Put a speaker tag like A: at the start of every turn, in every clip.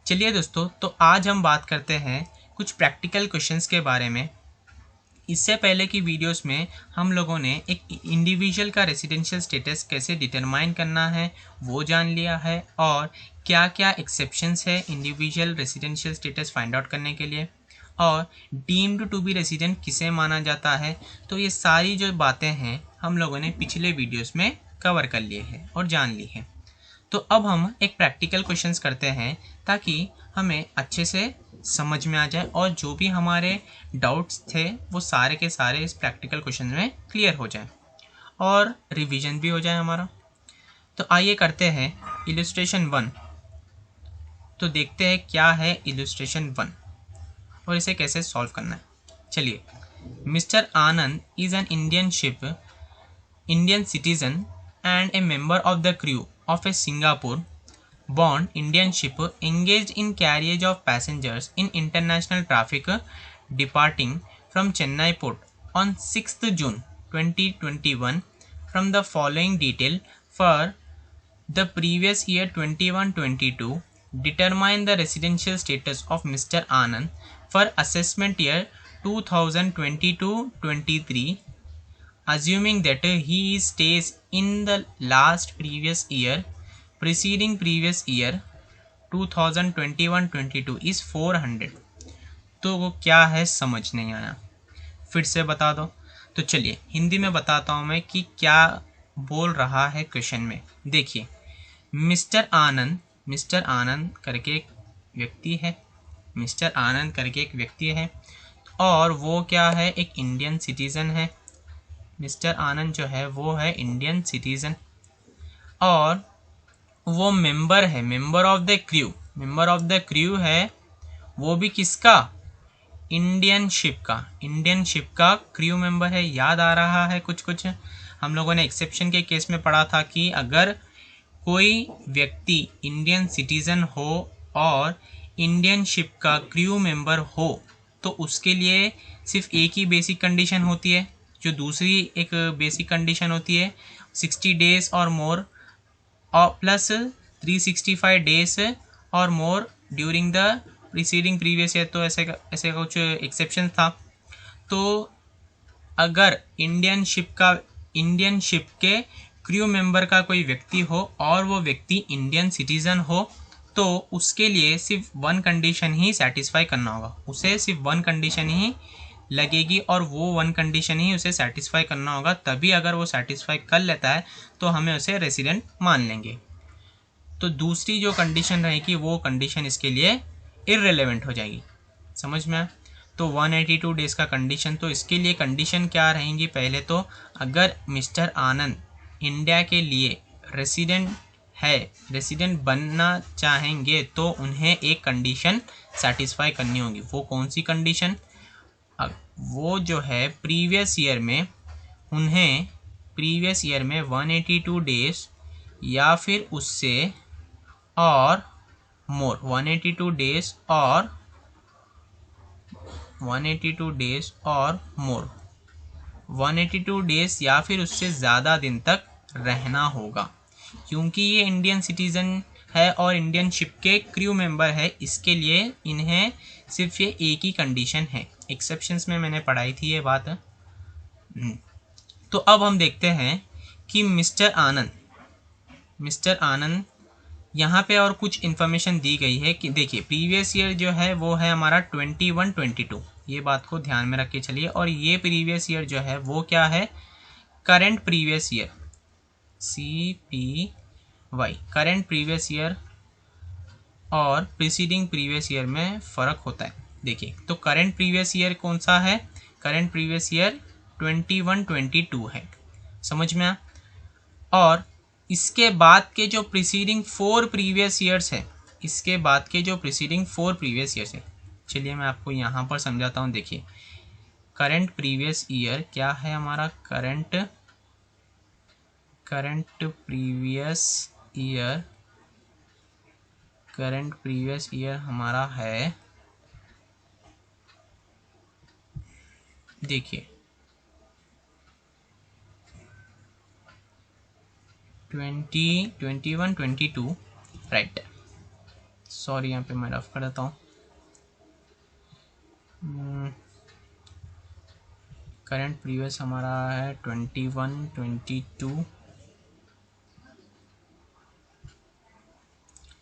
A: चलिए दोस्तों, तो आज हम बात करते हैं कुछ प्रैक्टिकल क्वेश्चंस के बारे में। इससे पहले की वीडियोस में हम लोगों ने एक इंडिविजुअल का रेसिडेंशियल स्टेटस कैसे डिटरमाइन करना है वो जान लिया है, और क्या क्या एक्सेप्शंस है individual residential status find out करने के लिए, और डीम्ड टू बी रेसिडेंट किसे माना जाता है। तो ये सारी जो बातें हैं हम लोगों ने पिछले वीडियोस में कवर कर लिए हैं और जान ली है। तो अब हम एक प्रैक्टिकल क्वेश्चंस करते हैं ताकि हमें अच्छे से समझ में आ जाए और जो भी हमारे डाउट्स थे वो सारे के सारे इस प्रैक्टिकल क्वेश्चन में क्लियर हो जाए और रिवीजन भी हो जाए हमारा। तो आइए करते हैं इलस्ट्रेशन 1। तो देखते हैं क्या है इलस्ट्रेशन 1 और इसे कैसे सॉल्व करना है। चलिए, mister Anand is an Indian citizen and a member of the crew of a Singapore-born Indian ship engaged in carriage of passengers in international traffic, departing from Chennai port on 6th June 2021 from the following detail for the previous year 21-22. Determine the residential status of Mr. Anand for assessment year 2022-23, assuming that he stays in the last previous year preceding previous year 2021-22 is 400। तो वो क्या है समझ नहीं आया, फिर से बता दो। तो चलिए हिंदी में बताता हूँ मैं कि क्या बोल रहा है क्वेश्चन में। देखिए, मिस्टर आनंद करके एक व्यक्ति है, मिस्टर आनंद करके एक व्यक्ति है और वो क्या है, एक इंडियन सिटीज़न है। मिस्टर आनंद जो है वो है इंडियन सिटीज़न और वो मेंबर है, मेंबर ऑफ द क्रू है। वो भी किसका, इंडियन शिप का क्रू मेंबर है। याद आ रहा है कुछ कुछ हम लोगों ने एक्सेप्शन के केस में पढ़ा था कि अगर कोई व्यक्ति इंडियन सिटीज़न हो और इंडियन शिप का क्रू मेंबर हो तो उसके लिए सिर्फ एक ही बेसिक कंडीशन होती है। जो दूसरी एक बेसिक कंडीशन होती है 60 डेज और मोर और प्लस 365 डेज और मोर during the preceding previous year. तो ऐसे कुछ एक्सेप्शन था। तो अगर इंडियन शिप के क्रू मेंबर का कोई व्यक्ति हो और वो व्यक्ति इंडियन सिटीज़न हो तो उसके लिए सिर्फ वन कंडीशन ही सेटिस्फाई करना होगा। उसे सिर्फ वन कंडीशन ही लगेगी और वो वन कंडीशन ही उसे सेटिस्फाई करना होगा। तभी अगर वो सेटिस्फाई कर लेता है तो हमें उसे रेसिडेंट मान लेंगे। तो दूसरी जो कंडीशन रहेगी वो कंडीशन इसके लिए इररिलेवेंट हो जाएगी। समझ में आया? तो 182 डेज़ का कंडीशन, तो इसके लिए कंडीशन क्या रहेंगी। पहले तो अगर मिस्टर आनंद इंडिया के लिए रेसिडेंट बनना चाहेंगे तो उन्हें एक कंडीशन सेटिस्फाई करनी होगी। वो कौन सी कंडीशन, वो जो है प्रीवियस ईयर में 182 डेज या फिर उससे और मोर 182 डेज और मोर 182 डेज या फिर उससे ज़्यादा दिन तक रहना होगा। क्योंकि ये इंडियन सिटीज़न है और इंडियन शिप के क्रू मेंबर है, इसके लिए इन्हें सिर्फ ये एक ही कंडीशन है। एक्सेप्शंस में मैंने पढ़ाई थी ये बात। तो अब हम देखते हैं कि मिस्टर आनंद यहाँ पे और कुछ इन्फॉर्मेशन दी गई है कि देखिए प्रीवियस ईयर जो है वो है हमारा 21-22, ये बात को ध्यान में रख के चलिए। और ये प्रीवियस ईयर जो है वो क्या है, current previous year, CPY, current previous year और प्रीसीडिंग प्रीवियस ईयर में फ़र्क होता है। देखिए, तो करंट प्रीवियस ईयर कौन सा है, करंट प्रीवियस ईयर 21-22 है। समझ में आ? और इसके बाद के जो प्रीसीडिंग 4 प्रीवियस ईयर्स है, चलिए मैं आपको यहाँ पर समझाता हूँ। देखिए, करंट प्रीवियस ईयर क्या है हमारा, करंट प्रीवियस ईयर हमारा है, देखिए 21-22, राइट। सॉरी यहाँ पे मैं रफ कर देता हूँ। करंट प्रीवियस हमारा है 21, 22,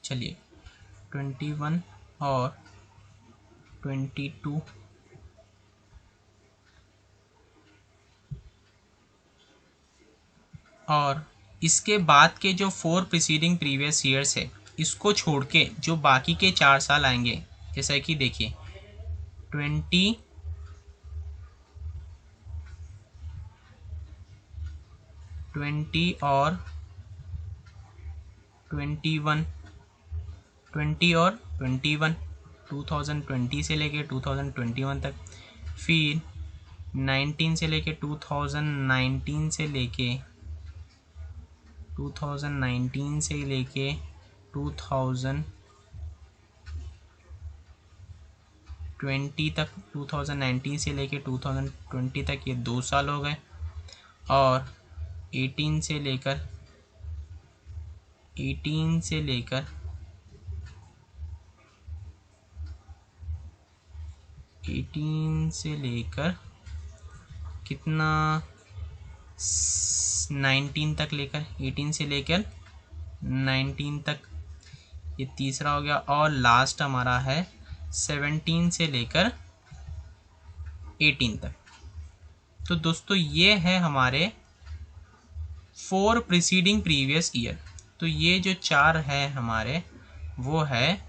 A: चलिए 21 और 22 और इसके बाद के जो 4 प्रीसीडिंग प्रीवियस ईयर्स है, इसको छोड़ के जो बाकी के 4 साल आएंगे, जैसा कि देखिए 20 और 21, 20 और 21, 2020 से लेके 2021 तक, फिर 19 से लेके 2019 से लेके 2019 से लेके 2020 तक, 2019 से लेके 2020 तक, ये 2 साल हो गए। और 18 से लेकर कितना 19 तक लेकर 18 से लेकर 19 तक, ये तीसरा हो गया। और लास्ट हमारा है 17 से लेकर 18 तक। तो दोस्तों ये है हमारे 4 प्रीसीडिंग प्रीवियस ईयर। तो ये जो 4 है हमारे, वो है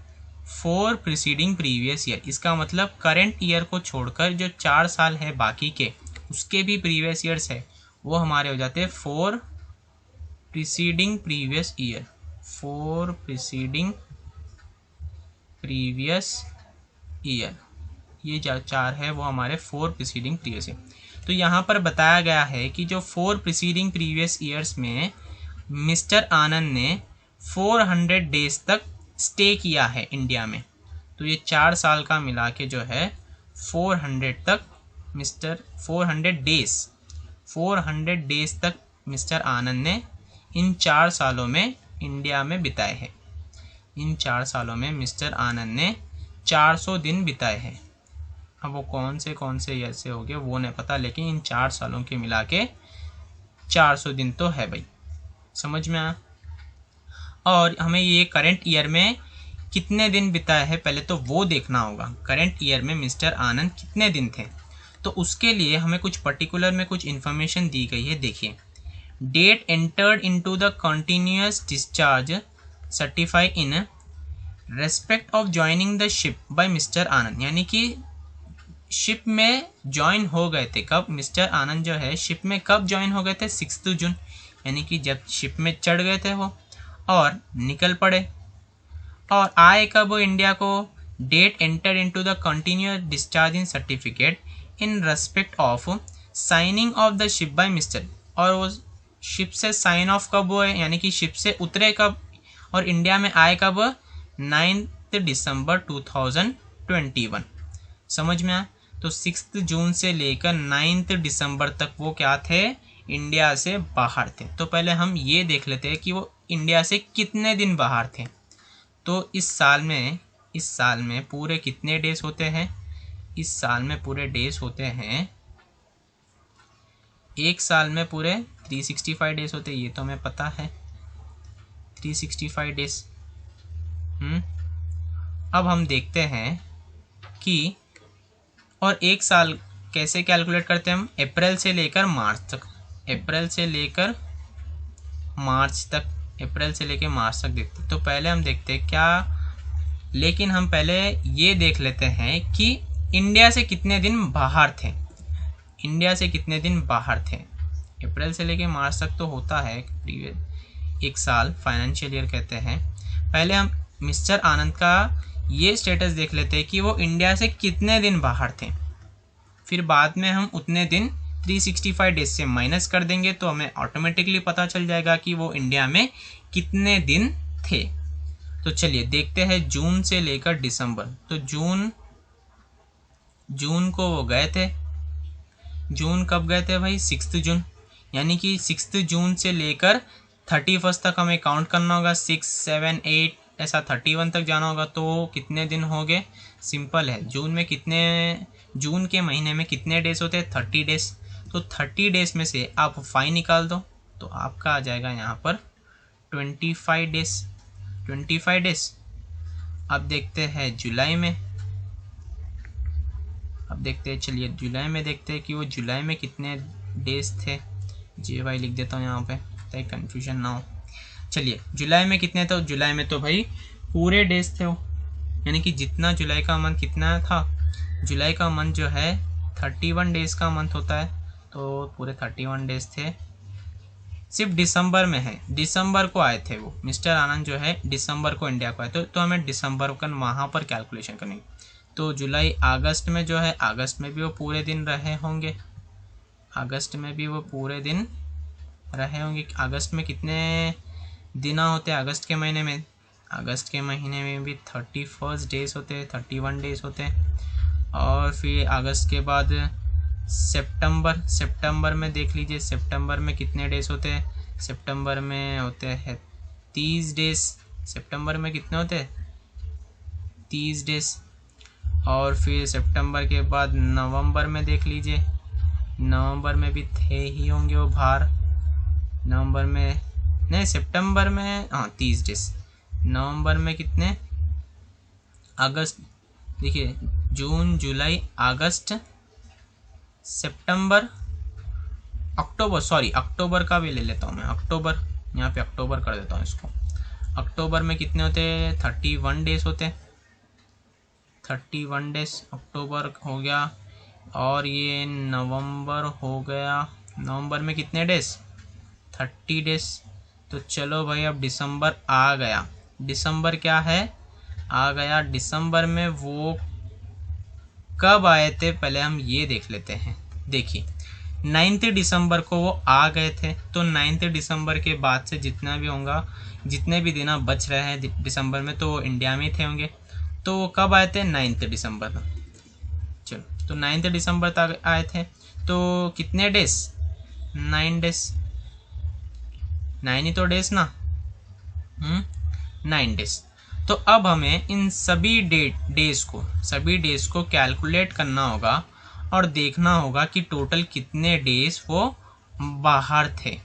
A: 4 प्रीसीडिंग प्रीवियस ईयर। इसका मतलब करंट ईयर को छोड़कर जो 4 साल है बाकी के, उसके भी प्रीवियस ईयर्स है, वो हमारे हो जाते हैं 4 preceding previous year. 4 preceding previous year, ये जो 4 है वो हमारे 4 प्रीसीडिंग प्रीवियस ईयर। तो यहाँ पर बताया गया है कि जो 4 प्रीसीडिंग प्रीवियस ईयर्स में मिस्टर आनंद ने 400 डेज तक स्टे किया है इंडिया में। तो ये 4 साल का मिला के जो है 400 डेज तक मिस्टर आनंद ने इन 4 सालों में इंडिया में बिताए हैं। इन 4 सालों में मिस्टर आनंद ने 400 दिन बिताए हैं। अब वो कौन से ऐसे हो गए वो नहीं पता, लेकिन इन 4 सालों के मिला के 400 दिन तो है भाई, समझ में आया। और हमें ये करंट ईयर में कितने दिन बिताए हैं पहले तो वो देखना होगा। करंट ईयर में मिस्टर आनंद कितने दिन थे, तो उसके लिए हमें कुछ पर्टिकुलर में कुछ इन्फॉर्मेशन दी गई है। देखिए, date entered into the continuous discharge certificate in respect of joining the ship by mister Anand, यानी कि शिप में ज्वाइन हो गए थे कब, मिस्टर आनंद जो है शिप में कब ज्वाइन हो गए थे, 6 जून, यानी कि जब शिप में चढ़ गए थे वो और निकल पड़े। और आए कब वो इंडिया को, date enter into the continuous discharging certificate in respect of signing off the ship by mister, और वो शिप से साइन ऑफ कब हुए, यानी कि शिप से उतरे कब और इंडिया में आए कब, 9 दिसंबर 2021। समझ में आया। तो 6 जून से लेकर 9 दिसंबर तक वो क्या थे, इंडिया से बाहर थे। तो पहले हम ये देख लेते हैं कि वो इंडिया से कितने दिन बाहर थे। तो इस साल में पूरे कितने डेज होते हैं, इस साल में पूरे डेज होते हैं, एक साल में पूरे 365 डेज होते हैं, ये तो हमें पता है 365 डेज। अब हम देखते हैं कि और एक साल कैसे कैलकुलेट करते हैं हम, अप्रैल से लेकर मार्च तक, अप्रैल से लेकर मार्च तक देखते। तो पहले हम देखते हैं क्या, लेकिन हम पहले ये देख लेते हैं कि इंडिया से कितने दिन बाहर थे, अप्रैल से लेकर मार्च तक तो होता है एक साल, फाइनेंशियल ईयर कहते हैं। पहले हम मिस्टर आनंद का ये स्टेटस देख लेते हैं कि वो इंडिया से कितने दिन बाहर थे, फिर बाद में हम उतने दिन 365 डेज से माइनस कर देंगे तो हमें ऑटोमेटिकली पता चल जाएगा कि वो इंडिया में कितने दिन थे। तो चलिए देखते हैं जून से लेकर दिसंबर। तो जून को वो गए थे, जून कब गए थे भाई, 6 जून, यानी कि 6 जून से लेकर 31 तक हमें काउंट करना होगा, 6, 7, 8, ऐसा 31 तक जाना होगा तो कितने दिन हो गए? सिंपल है, जून के महीने में कितने डेज होते हैं? 30 डेज। तो 30 डेज में से आप 5 निकाल दो तो आपका आ जाएगा यहाँ पर 25 डेज। 25 डेज। अब देखते हैं जुलाई में, चलिए जुलाई में देखते हैं कि वो जुलाई में कितने डेज थे। JY लिख देता हूँ यहाँ पे ताकि कन्फ्यूजन ना हो। चलिए जुलाई में कितने? तो जुलाई में तो भाई पूरे डेज थे वो, यानी कि जितना जुलाई का मंथ कितना था, जुलाई का मंथ जो है 31 डेज का मंथ होता है, तो पूरे 31 डेज थे। सिर्फ दिसंबर में है, दिसंबर को आए थे वो, मिस्टर आनंद जो है दिसंबर को इंडिया को आए, तो हमें दिसंबर का वहाँ पर कैलकुलेशन करनी। तो जुलाई अगस्त में जो है, अगस्त में भी वो पूरे दिन रहे होंगे, अगस्त में भी वो पूरे दिन रहे होंगे। अगस्त में कितने दिन होते हैं अगस्त के महीने में? अगस्त के महीने में भी 31 डेज होते हैं, 31 डेज होते हैं। और फिर अगस्त के बाद सितंबर में देख लीजिए, सितंबर में कितने डेज होते हैं? सितंबर में होते हैं 30 डेज। सितंबर में कितने होते हैं? 30 डेज। और फिर सितंबर के बाद नवंबर में देख लीजिए, नवंबर में भी थे ही होंगे वो बाहर। नवंबर में नहीं, सितंबर में 30 डेज। नवंबर में कितने? अगस्त, देखिए जून जुलाई अगस्त सितंबर अक्टूबर, सॉरी अक्टूबर का भी ले लेता हूँ मैं, अक्टूबर, यहाँ पे अक्टूबर कर देता हूँ इसको। अक्टूबर में कितने होते हैं? 31 डेज होते हैं, 31 डेज अक्टूबर हो गया। और ये नवंबर हो गया, नवंबर में कितने डेज? 30 डेज। तो चलो भाई अब दिसंबर आ गया। दिसंबर क्या है? आ गया। दिसंबर में वो कब आए थे पहले हम ये देख लेते हैं। देखिए 9 दिसंबर को वो आ गए थे, तो 9 दिसंबर के बाद से जितना भी होगा, जितने भी दिन बच रहे हैं दिसंबर में, तो वो इंडिया में थे होंगे। तो वो कब आए थे? 9 दिसंबर। चलो तो 9 दिसंबर तक आए थे, तो कितने डेज? 9 डेज, 9 ही तो डेज ना, 9 डेज। तो अब हमें इन सभी डेज को कैलकुलेट करना होगा और देखना होगा कि टोटल कितने डेज वो बाहर थे।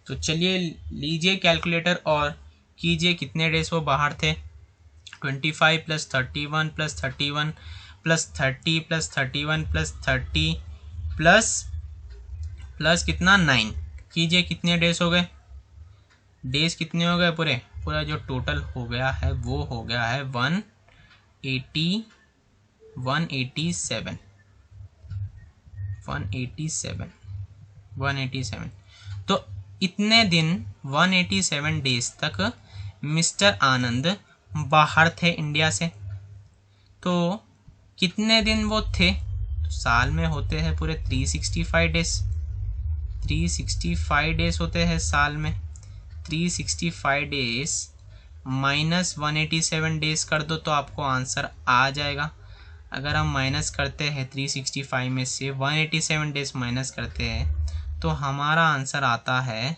A: तो चलिए लीजिए कैलकुलेटर और कीजिए कितने डेज वो बाहर थे। 25 + 31 + 31 + 30 + 31 + 30 प्लस कितना? 9। कीजिए कितने डेज हो गए? डेज कितने हो गए? पूरा जो टोटल हो गया है वो हो गया है 187। 187। तो इतने दिन 187 डेज तक मिस्टर आनंद बाहर थे इंडिया से। तो कितने दिन वो थे? तो साल में होते हैं पूरे 365 डेज। 365 डेज होते हैं साल में। 365 डेज माइनस 187 डेज कर दो तो आपको आंसर आ जाएगा। अगर हम माइनस करते हैं 365 में से 187 डेज माइनस करते हैं तो हमारा आंसर आता है,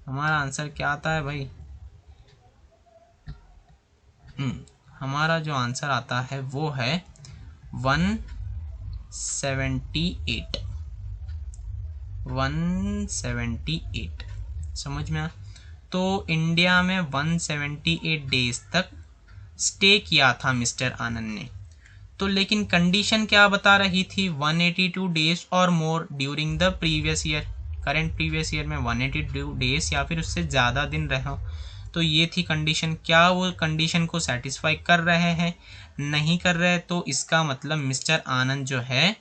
A: हमारा आंसर क्या आता है भाई? हमारा जो आंसर आता है वो है 178। 178 समझ में आ? तो इंडिया में 178 डेज तक स्टे किया था मिस्टर आनंद ने। तो लेकिन कंडीशन क्या बता रही थी? 182 डेज और मोर during the previous year. Current previous year में 182 डेज या फिर उससे ज़्यादा दिन रहे हो, तो ये थी कंडीशन। क्या वो कंडीशन को सेटिस्फाई कर रहे हैं? नहीं कर रहे, तो इसका मतलब मिस्टर आनंद जो है,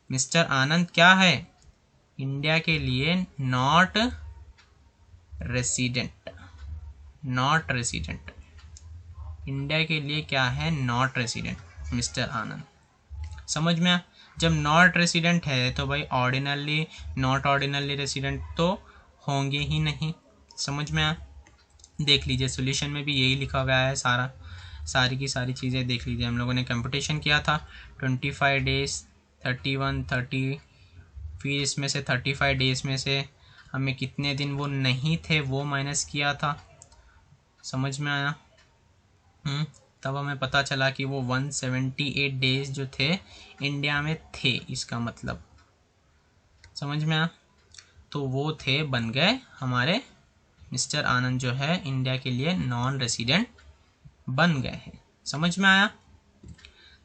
A: मिस्टर आनंद क्या है? इंडिया के लिए not resident. Not resident India के लिए क्या है? नॉट रेसिडेंट मिस्टर आनंद। समझ में आ? जब नॉट रेसिडेंट है तो भाई ऑर्डिनरली, नॉट ऑर्डिनरली रेसिडेंट तो होंगे ही नहीं। समझ में आ? देख लीजिए सॉल्यूशन में भी यही लिखा गया है, सारी की सारी चीज़ें देख लीजिए। हम लोगों ने कंपटीशन किया था 25 डेज, 31, 30, फिर इसमें से 35 डेज में से हमें कितने दिन वो नहीं थे वो माइनस किया था। समझ में आया? तब हमें पता चला कि वो 178 डेज जो थे इंडिया में थे, इसका मतलब समझ में आया। तो वो थे, बन गए हमारे मिस्टर आनंद जो है इंडिया के लिए नॉन रेसिडेंट बन गए हैं। समझ में आया?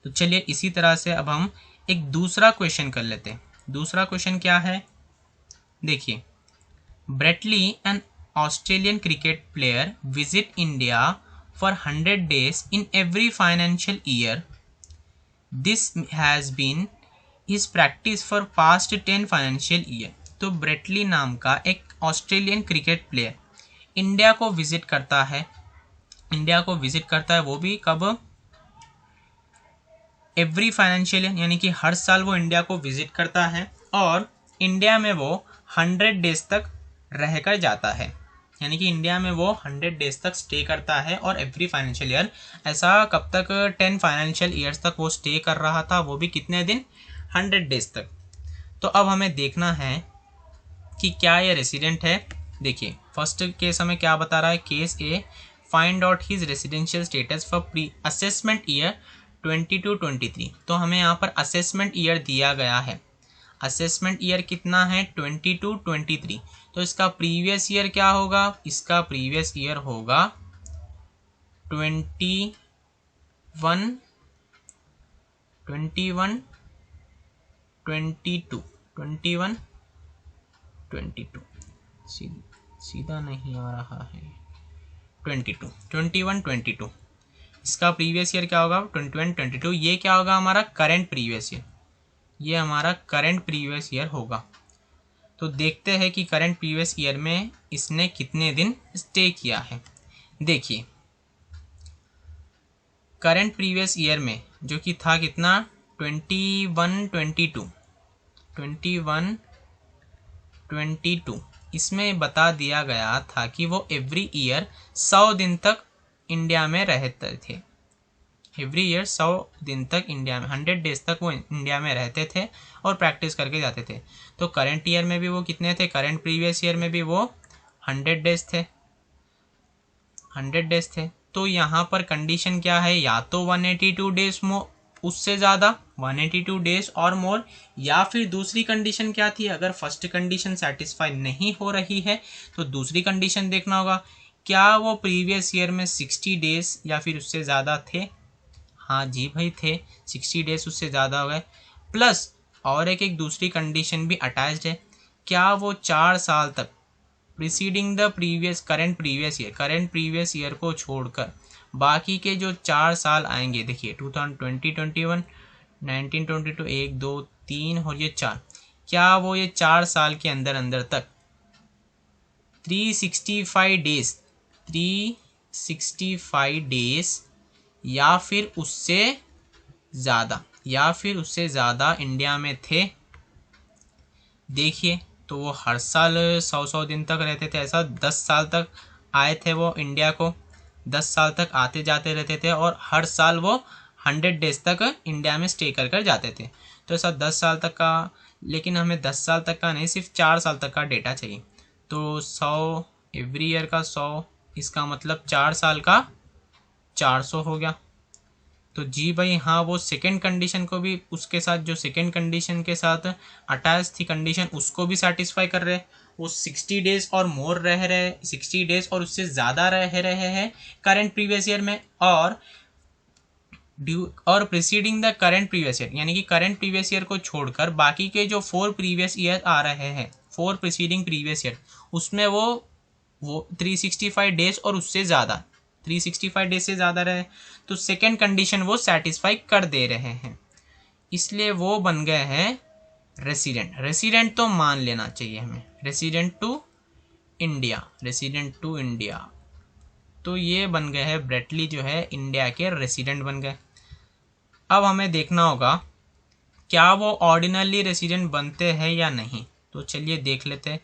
A: तो चलिए इसी तरह से अब हम एक दूसरा क्वेश्चन कर लेते हैं। दूसरा क्वेश्चन क्या है, देखिए, Brett Lee an Australian cricket player visit India for 100 days in every financial year. This has been his practice for past 10 financial year. तो ब्रेटली नाम का एक ऑस्ट्रेलियन क्रिकेट प्लेयर इंडिया को विजिट करता है। इंडिया को विजिट करता है, वो भी कब? एवरी फाइनेंशियल ईयर, यानी कि हर साल वो इंडिया को विजिट करता है और इंडिया में वो 100 डेज तक रह कर जाता है। यानी कि इंडिया में वो 100 डेज तक स्टे करता है और एवरी फाइनेंशियल ईयर, ऐसा कब तक? 10 फाइनेंशियल ईयर्स तक वो स्टे कर रहा था, वो भी कितने दिन? 100 डेज तक। तो अब हमें देखना है कि क्या ये रेसिडेंट है। देखिए फर्स्ट केस हमें क्या बता रहा है, case A, find out his residential status for pre assessment year 22-23। तो हमें यहाँ पर असेसमेंट ईयर दिया गया है। असेसमेंट ईयर कितना है? 22-23। तो इसका प्रीवियस ईयर क्या होगा? इसका प्रीवियस ईयर होगा 21, 22 सीधा नहीं आ रहा है, 21-22। इसका प्रीवियस ईयर क्या होगा? 21-22। ये क्या होगा? हमारा करंट प्रीवियस ईयर। ये हमारा करंट प्रीवियस ईयर होगा। तो देखते हैं कि करंट प्रीवियस ईयर में इसने कितने दिन स्टे किया है। देखिए करंट प्रीवियस ईयर में जो कि था कितना? 21-22 इसमें बता दिया गया था कि वो एवरी ईयर 100 दिन तक इंडिया में रहते थे। एवरी ईयर 100 दिन तक इंडिया में, 100 डेज तक वो इंडिया में रहते थे और प्रैक्टिस करके जाते थे। तो करंट ईयर में भी वो कितने थे? करंट प्रीवियस ईयर में भी वो 100 डेज थे, 100 डेज थे। तो यहाँ पर कंडीशन क्या है? या तो 182 डेज उससे ज़्यादा, 182 डेज और मोर, या फिर दूसरी कंडीशन क्या थी? अगर फर्स्ट कंडीशन सेटिस्फाई नहीं हो रही है तो दूसरी कंडीशन देखना होगा, क्या वो प्रीवियस ईयर में 60 डेज या फिर उससे ज़्यादा थे? हाँ जी भाई थे, 60 डेज उससे ज़्यादा हो गए। प्लस और एक दूसरी कंडीशन भी अटैच्ड है, क्या वो 4 साल तक preceding the previous current previous year को छोड़कर बाकी के जो 4 साल आएंगे, देखिए 2020, 21, 19, 22, 1, 2, 3 और ये 4, क्या वो ये 4 साल के अंदर तक 365 डेज या फिर उससे ज़्यादा इंडिया में थे? देखिए तो वो हर साल 100 दिन तक रहते थे। ऐसा 10 साल तक आए थे वो इंडिया को, 10 साल तक आते जाते रहते थे और हर साल वो 100 डेज तक इंडिया में स्टे कर जाते थे। तो ऐसा 10 साल तक का, लेकिन हमें 10 साल तक का नहीं, सिर्फ 4 साल तक का डेटा चाहिए। तो 100 एवरी ईयर का 100, इसका मतलब 4 साल का 400 हो गया। तो जी भाई हाँ, वो सेकंड कंडीशन को भी, उसके साथ जो सेकंड कंडीशन के साथ अटैच थी कंडीशन, उसको भी सेटिस्फाई कर रहे। वो 60 डेज और मोर रह रहे, 60 डेज और उससे ज़्यादा रह रहे हैं करंट प्रीवियस ईयर में, और preceding the current previous year, यानी कि करंट प्रीवियस ईयर को छोड़कर बाकी के जो 4 प्रीवियस ईयर आ रहे हैं, 4 प्रीसीडिंग प्रीवियस ईयर, उसमें वो 365 डेज और उससे ज़्यादा, 365 डेज से ज़्यादा रहे, तो सेकेंड कंडीशन वो सेटिस्फाई कर दे रहे हैं, इसलिए वो बन गए हैं रेसिडेंट तो मान लेना चाहिए हमें, रेसिडेंट टू इंडिया। तो ये बन गए हैं ब्रेटली जो है इंडिया के रेसिडेंट बन गए। अब हमें देखना होगा क्या वो ऑर्डिनरी रेसिडेंट बनते हैं या नहीं। तो चलिए देख लेते हैं।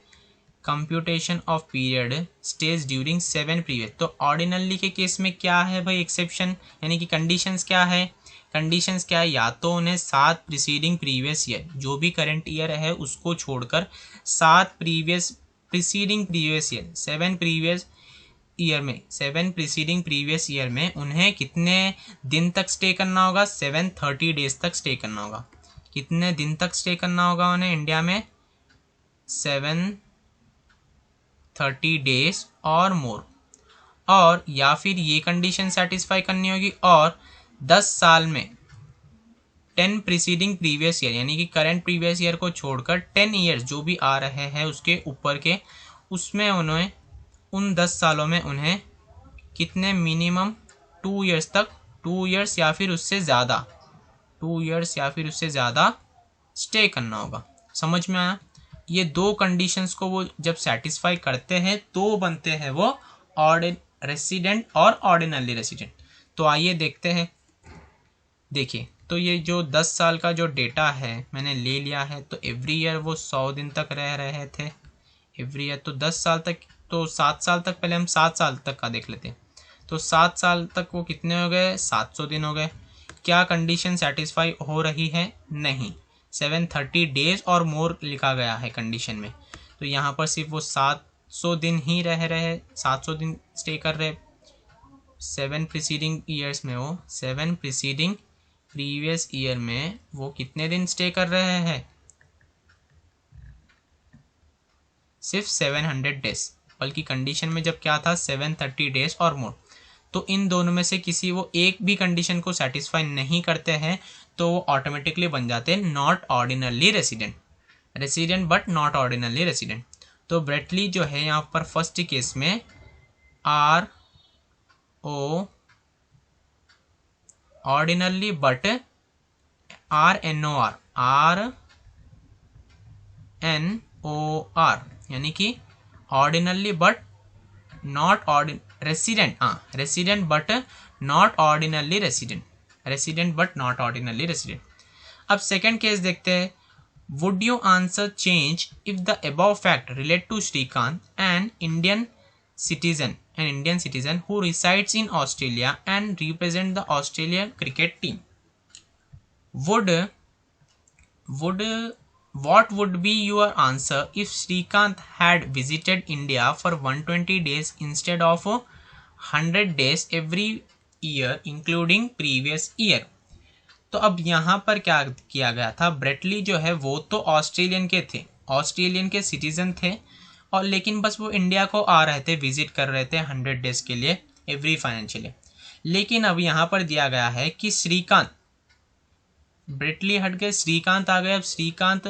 A: Computation of period stage during 7 previous. तो ऑर्डिनरी के केस में क्या है भाई एक्सेप्शन, यानी कि कंडीशंस क्या है? कंडीशंस क्या है? या तो उन्हें 7 प्रीसीडिंग प्रीवियस ईयर, जो भी करंट ईयर है उसको छोड़कर 7 preceding previous year, 7 previous year में 7 प्रीसीडिंग प्रीवियस ईयर में उन्हें कितने दिन तक स्टे करना होगा? 730 डेज तक स्टे करना होगा। कितने दिन तक स्टे करना होगा उन्हें इंडिया में? 730 डेज और मोर। और या फिर ये कंडीशन सेटिस्फाई करनी होगी और 10 साल में 10 प्रीसीडिंग प्रीवियस ईयर यानी कि करंट प्रीवियस ईयर को छोड़कर 10 ईयर्स जो भी आ रहे हैं उसके ऊपर के, उसमें उन्हें उन 10 सालों में उन्हें कितने मिनिमम 2 ईयर्स तक 2 ईयर्स या फिर उससे ज़्यादा 2 ईयर्स या फिर उससे ज़्यादा स्टे करना होगा। समझ में आया? ये दो कंडीशंस को वो जब सेटिस्फाई करते हैं तो बनते हैं वो रेसिडेंट और ऑर्डिनरी रेसिडेंट। तो आइए देखते हैं। देखिए, तो ये जो 10 साल का जो डेटा है मैंने ले लिया है, तो एवरी ईयर वो 100 दिन तक रह रहे थे एवरी ईयर। तो 10 साल तक, तो 7 साल तक, पहले हम 7 साल तक का देख लेते हैं। तो 7 साल तक वो कितने हो गए? 700 दिन हो गए। क्या कंडीशन सेटिस्फाई हो रही है? नहीं। 730 डेज और मोर लिखा गया है कंडीशन में, तो यहाँ पर सिर्फ वो 700 दिन ही रह रहे, 700 दिन स्टे कर रहे 7 प्रीसीडिंग ईयर्स में। वो 7 प्रीसीडिंग प्रीवियस ईयर में वो कितने दिन स्टे कर रहे हैं? सिर्फ 700 डेज। बल्कि कंडीशन में जब क्या था? 730 डेज और मोर। तो इन दोनों में से किसी वो एक भी कंडीशन को सेटिस्फाई नहीं करते हैं तो वो ऑटोमेटिकली बन जाते हैं not ordinary resident, resident but not ordinary resident. तो ब्रेटली जो है यहाँ पर फर्स्ट केस में RO ऑर्डिनरी बट RNOR यानी कि ordinary but not resident, resident but not ordinary resident, resident but not ordinary resident. अब सेकेंड केस देखते हैं। Would you answer change if the above fact relate to Shrikant an Indian citizen who resides in Australia and represent the Australian cricket team? What would be your answer if Srikanth had visited India for 120 days instead of 100 days every year including previous year? तो अब यहाँ पर क्या किया गया था? Brett Lee जो है वो तो ऑस्ट्रेलियन के थे, ऑस्ट्रेलियन के सिटीजन थे, और लेकिन बस वो इंडिया को आ रहे थे, विजिट कर रहे थे 100 डेज के लिए एवरी फाइनेंशियल ईयर। लेकिन अब यहाँ पर दिया गया है कि श्रीकांत, ब्रेटली हट गए, श्रीकांत आ गए। अब श्रीकांत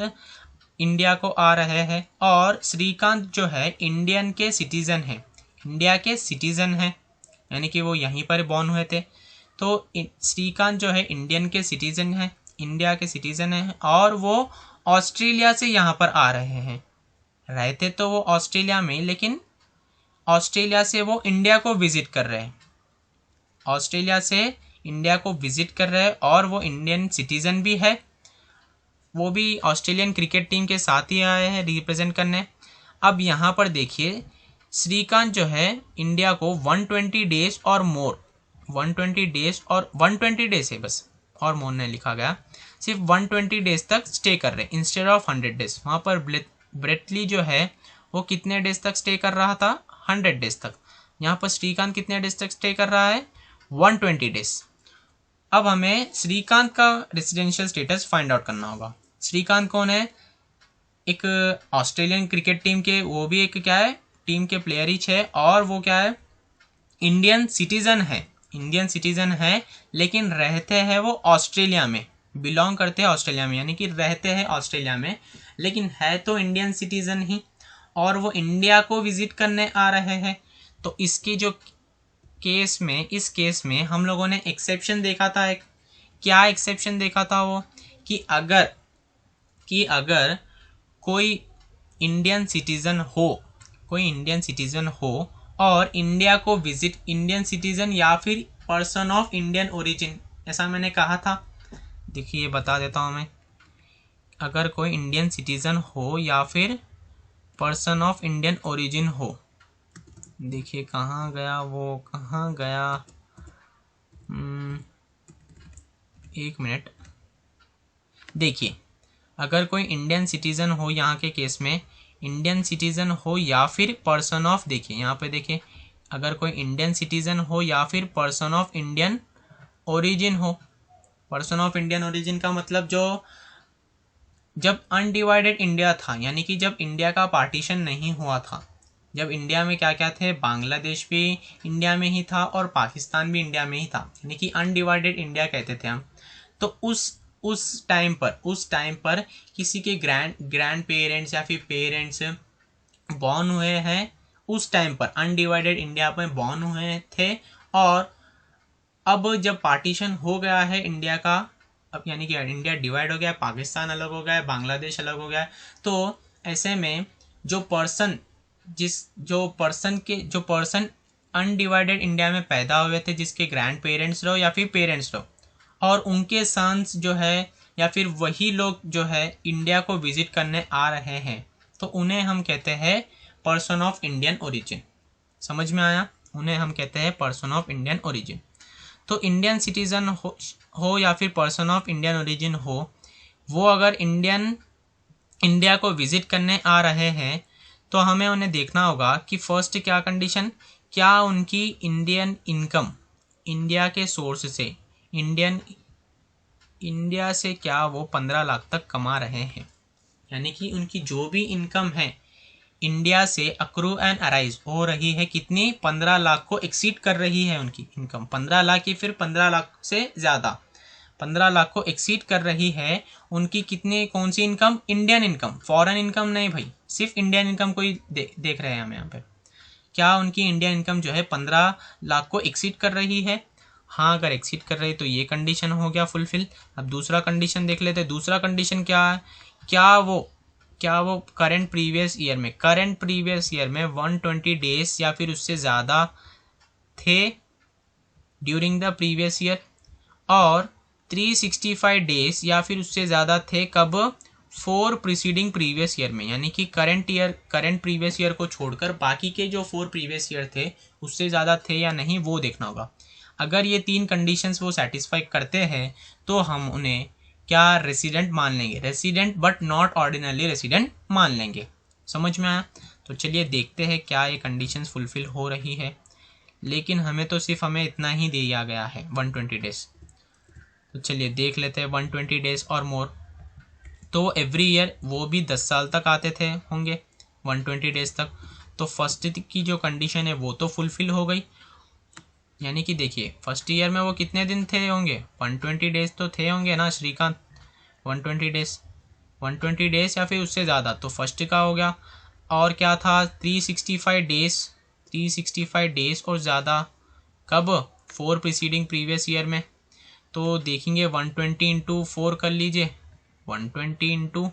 A: इंडिया को आ रहे हैं और श्रीकांत जो है इंडियन के सिटीज़न है, इंडिया के सिटीज़न है, यानी कि वो यहीं पर बॉर्न हुए थे। तो श्रीकांत जो है इंडियन के सिटीज़न है, इंडिया के सिटीज़न है, और वो ऑस्ट्रेलिया से यहाँ पर आ रहे हैं। रहते तो वो ऑस्ट्रेलिया में, लेकिन ऑस्ट्रेलिया से वो इंडिया को विजिट कर रहे हैं, ऑस्ट्रेलिया से इंडिया को विजिट कर रहे हैं, और वो इंडियन सिटीज़न भी है। वो भी ऑस्ट्रेलियन क्रिकेट टीम के साथ ही आए हैं रिप्रेजेंट करने। अब यहाँ पर देखिए, श्रीकांत जो है इंडिया को 120 डेज और मोर, 120 डेज और 120 डेज है बस, और मोर नहीं लिखा गया, सिर्फ 120 डेज तक स्टे कर रहे हैं इंस्टेड ऑफ 100 डेज। वहाँ पर ब्रेटली जो है वो कितने डेज तक स्टे कर रहा था? 100 डेज तक। यहाँ पर श्रीकांत कितने डेज तक स्टे कर रहा है? 120 डेज। अब हमें श्रीकांत का रेसिडेंशियल स्टेटस फाइंड आउट करना होगा। श्रीकांत कौन है? एक ऑस्ट्रेलियन क्रिकेट टीम के, वो भी एक क्या है, टीम के प्लेयर ही है, और वो क्या है, इंडियन सिटीज़न है, इंडियन सिटीज़न है, लेकिन रहते हैं वो ऑस्ट्रेलिया में, बिलोंग करते हैं ऑस्ट्रेलिया में, यानी कि रहते हैं ऑस्ट्रेलिया में, लेकिन है तो इंडियन सिटीज़न ही, और वो इंडिया को विजिट करने आ रहे हैं। तो इसकी जो केस में, इस केस में हम लोगों ने एक्सेप्शन देखा था एक। क्या एक्सेप्शन देखा था वो? कि अगर कोई इंडियन सिटीज़न हो, कोई इंडियन सिटीज़न हो और इंडिया को विजिट, इंडियन सिटीज़न या फिर पर्सन ऑफ इंडियन ओरिजिन, ऐसा मैंने कहा था। देखिए बता देता हूँ मैं। अगर कोई इंडियन सिटीज़न हो या फिर पर्सन ऑफ इंडियन ओरिजिन हो, देखिए कहाँ गया वो, कहाँ गया, एक मिनट। देखिए, अगर कोई इंडियन सिटीज़न हो, यहाँ के केस में इंडियन सिटीज़न हो या फिर पर्सन ऑफ, देखिए यहाँ पे देखिए, अगर कोई इंडियन सिटीजन हो या फिर पर्सन ऑफ इंडियन ओरिजिन हो। पर्सन ऑफ इंडियन ओरिजिन का मतलब जो जब अनडिवाइडेड इंडिया था, यानी कि जब इंडिया का पार्टीशन नहीं हुआ था, जब इंडिया में क्या क्या थे, बांग्लादेश भी इंडिया में ही था और पाकिस्तान भी इंडिया में ही था, यानी कि अनडिवाइडेड इंडिया कहते थे हम। तो उस टाइम पर किसी के ग्रैंड पेरेंट्स या फिर पेरेंट्स बॉर्न हुए हैं, उस टाइम पर अनडिवाइडेड इंडिया में बॉर्न हुए थे। और अब जब पार्टीशन हो गया है इंडिया का, अब यानी कि इंडिया डिवाइड हो गया है, पाकिस्तान अलग हो गया है, बांग्लादेश अलग हो गया है, तो ऐसे में जो पर्सन अनडिवाइडेड इंडिया में पैदा हुए थे, जिसके ग्रैंड पेरेंट्स रहो या फिर पेरेंट्स रहो, और उनके सन्स जो है या फिर वही लोग जो है इंडिया को विजिट करने आ रहे हैं, तो उन्हें हम कहते हैं पर्सन ऑफ इंडियन ओरिजिन। समझ में आया? उन्हें हम कहते हैं पर्सन ऑफ इंडियन ओरिजिन। तो इंडियन सिटीजन हो या फिर पर्सन ऑफ इंडियन ओरिजिन हो, वो अगर इंडिया को विजिट करने आ रहे हैं, तो हमें उन्हें देखना होगा कि फर्स्ट क्या कंडीशन, क्या उनकी इंडियन इनकम, इंडिया के सोर्स से, इंडिया से क्या वो 15 लाख तक कमा रहे हैं, यानी कि उनकी जो भी इनकम है इंडिया से अक्रू एंड अराइज हो रही है, कितनी, 15 लाख को एक्सीड कर रही है उनकी इनकम, 15 लाख की फिर 15 लाख से ज़्यादा, 15 लाख को एक्सीड कर रही है उनकी कितनी, कौन सी income, Indian income, foreign income नहीं भाई, सिर्फ इंडियन इनकम को ही देख रहे हैं हम यहाँ पे। क्या उनकी इंडियन इनकम जो है 15 लाख को एक्सीड कर रही है? हाँ, अगर एक्सीड कर रही तो ये कंडीशन हो गया फुलफिल। अब दूसरा कंडीशन देख लेते हैं। दूसरा कंडीशन क्या है, क्या वो करंट प्रीवियस ईयर में 120 डेज या फिर उससे ज़्यादा थे ड्यूरिंग द प्रीवियस ईयर, और 365 डेज या फिर उससे ज़्यादा थे कब, 4 प्रीसीडिंग प्रीवियस ईयर में, यानी कि करंट प्रीवियस ईयर को छोड़कर बाकी के जो 4 प्रीवियस ईयर थे उससे ज़्यादा थे या नहीं, वो देखना होगा। अगर ये 3 कंडीशंस वो सेटिस्फाई करते हैं तो हम उन्हें क्या, रेसिडेंट मान लेंगे, resident but not ordinary resident मान लेंगे। समझ में आया? तो चलिए देखते हैं क्या ये कंडीशंस फुलफिल हो रही है। लेकिन हमें इतना ही दिया गया है 120 डेज। तो चलिए देख लेते हैं 120 डेज और मोर। तो एवरी ईयर वो भी 10 साल तक आते थे होंगे 120 डेज तक। तो फर्स्ट की जो कंडीशन है वो तो फुलफिल हो गई, यानी कि देखिए फर्स्ट ईयर में वो कितने दिन थे होंगे, 120 डेज तो थे होंगे ना श्रीकांत, 120 डेज या फिर उससे ज़्यादा, तो फर्स्ट का हो गया। और क्या था, 365 डेज और ज़्यादा कब, 4 प्रीसीडिंग प्रीवियस ईयर में। तो देखेंगे 120 इंटू 4 कर लीजिए, 120 इंटू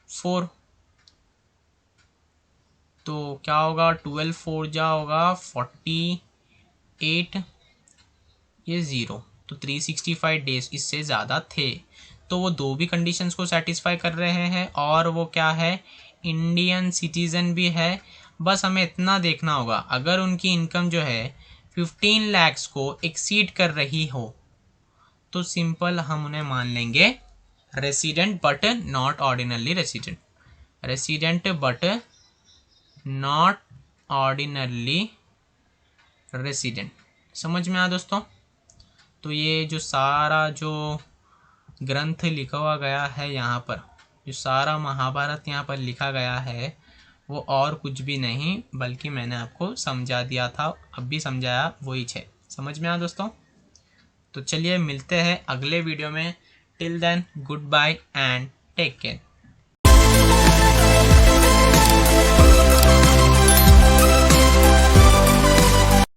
A: 4 तो क्या होगा, 12 4 जा होगा 48, ये 0, तो 365 डेज इससे ज़्यादा थे। तो वो दो भी कंडीशंस को सेटिस्फाई कर रहे हैं और वो क्या है, इंडियन सिटीज़न भी है। बस हमें इतना देखना होगा, अगर उनकी इनकम जो है 15 लाख्स को एक्सीड कर रही हो तो सिंपल हम उन्हें मान लेंगे resident but not ordinary resident, resident but not ordinary resident. समझ में आया दोस्तों? तो ये जो सारा जो ग्रंथ लिखा हुआ गया है यहाँ पर, जो सारा महाभारत यहाँ पर लिखा गया है, वो और कुछ भी नहीं बल्कि मैंने आपको समझा दिया था, अब भी समझाया वही है। समझ में आया दोस्तों? तो चलिए मिलते हैं अगले वीडियो में। Till then goodbye and take care.